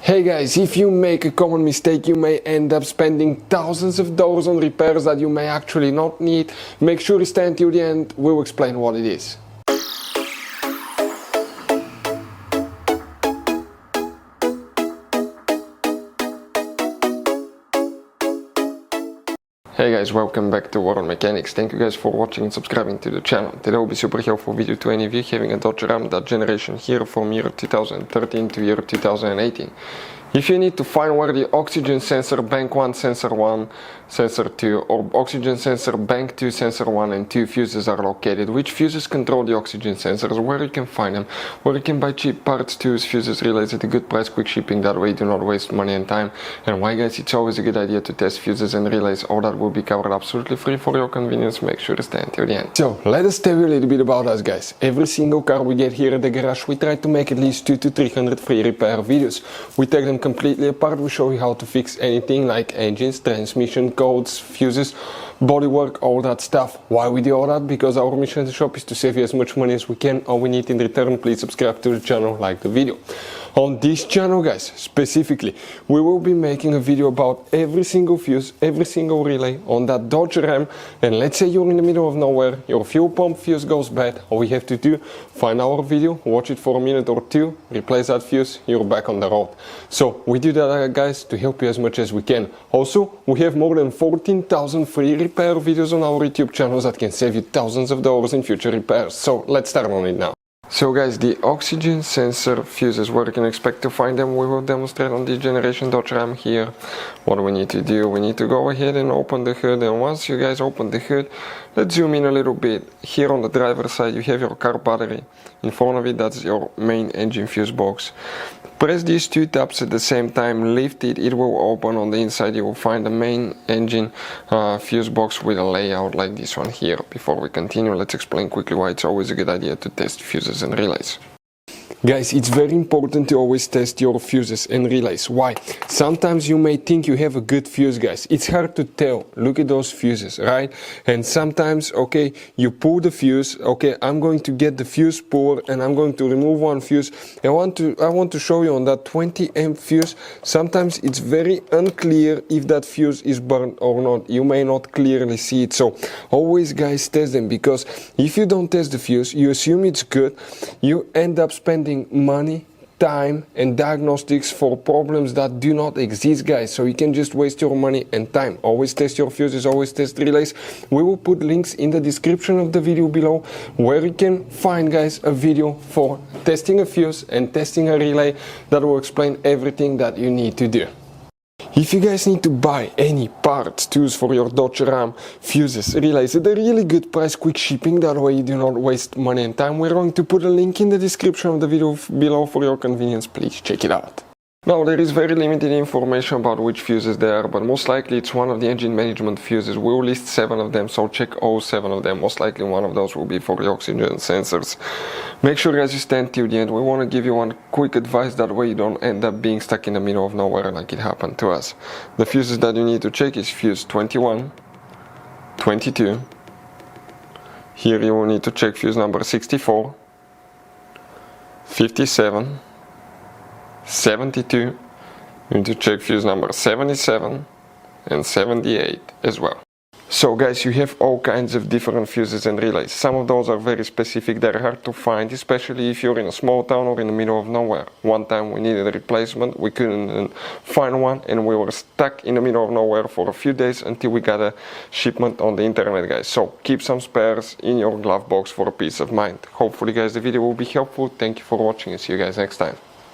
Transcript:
Hey guys, if you make a common mistake, you may end up spending thousands of dollars on repairs that you may actually not need. Make sure you stay until the end, we'll explain what it is. Hey guys, welcome back to War on Mechanics. Thank you guys for watching and subscribing to the channel. Today will be super helpful video to any of you having a Dodge Ram, that generation here from year 2013 to year 2018. If you need to find where the oxygen sensor bank 1, sensor 1, sensor 2 or oxygen sensor bank 2, sensor 1 and 2 fuses are located, which fuses control the oxygen sensors, where you can find them, where you can buy cheap parts, tools, fuses, relays at a good price, quick shipping, that way you do not waste money and time, and why guys it's always a good idea to test fuses and relays. All that will be covered absolutely free for your convenience. Make sure to stay until the end. So let us tell you a little bit about us guys. Every single car we get here at the garage, we try to make at least 200 to 300 free repair videos. We take them completely apart, we show you how to fix anything like engines, transmission, codes, fuses, bodywork, all that stuff. Why we do all that? Because our mission at the shop is to save you as much money as we can. All we need in return, please subscribe to the channel, like the video. On this channel guys, specifically, we will be making a video about every single fuse, every single relay on that Dodge Ram, and let's say you're in the middle of nowhere, your fuel pump fuse goes bad, all we have to do, find our video, watch it for a minute or two, replace that fuse, you're back on the road. So we do that guys to help you as much as we can. Also, we have more than 14,000 free repair videos on our YouTube channels that can save you thousands of dollars in future repairs. So let's start on it now. So guys, the oxygen sensor fuses, where you can expect to find them, we will demonstrate on this generation Dodge Ram here. What we need to do, we need to go ahead and open the hood, and once you guys open the hood, let's zoom in a little bit. Here on the driver's side you have your car battery. In front of it, that's your main engine fuse box. Press these two tabs at the same time, lift it, it will open. On the inside you will find the main engine fuse box with a layout like this one here. Before we continue, let's explain quickly why it's always a good idea to test fuses and relays. Guys, it's very important to always test your fuses and relays. Why? Sometimes you may think you have a good fuse guys. It's hard to tell. Look at those fuses, right? And sometimes, okay, you pull the fuse, okay, I'm going to get the fuse puller and I'm going to remove one fuse. I want to show you on that 20 amp fuse, sometimes it's very unclear if that fuse is burned or not. You may not clearly see it. So always guys test them, because if you don't test the fuse, you assume it's good, you end up spending money, time and diagnostics for problems that do not exist guys. So you can just waste your money and time. Always test your fuses, always test relays. We will put links in the description of the video below where you can find guys a video for testing a fuse and testing a relay that will explain everything that you need to do. If you guys need to buy any parts, tools for your Dodge Ram, fuses, relays at a really good price, quick shipping, that way you do not waste money and time, we're going to put a link in the description of the video below for your convenience. Please check it out. Now, there is very limited information about which fuses they are, but most likely it's one of the engine management fuses. We'll list 7 of them, so check all 7 of them. Most likely one of those will be for the oxygen sensors. Make sure guys you stand till the end. We want to give you one quick advice, that way you don't end up being stuck in the middle of nowhere like it happened to us. The fuses that you need to check is fuse 21, 22. Here you will need to check fuse number 64, 57, 72, you need to check fuse number 77 and 78 as well. So guys, you have all kinds of different fuses and relays. Some of those are very specific, they're hard to find, especially if you're in a small town or in the middle of nowhere. One time we needed a replacement, we couldn't find one, and we were stuck in the middle of nowhere for a few days until we got a shipment on the internet guys. So keep some spares in your glove box for a peace of mind. Hopefully guys the video will be helpful. Thank you for watching and see you guys next time.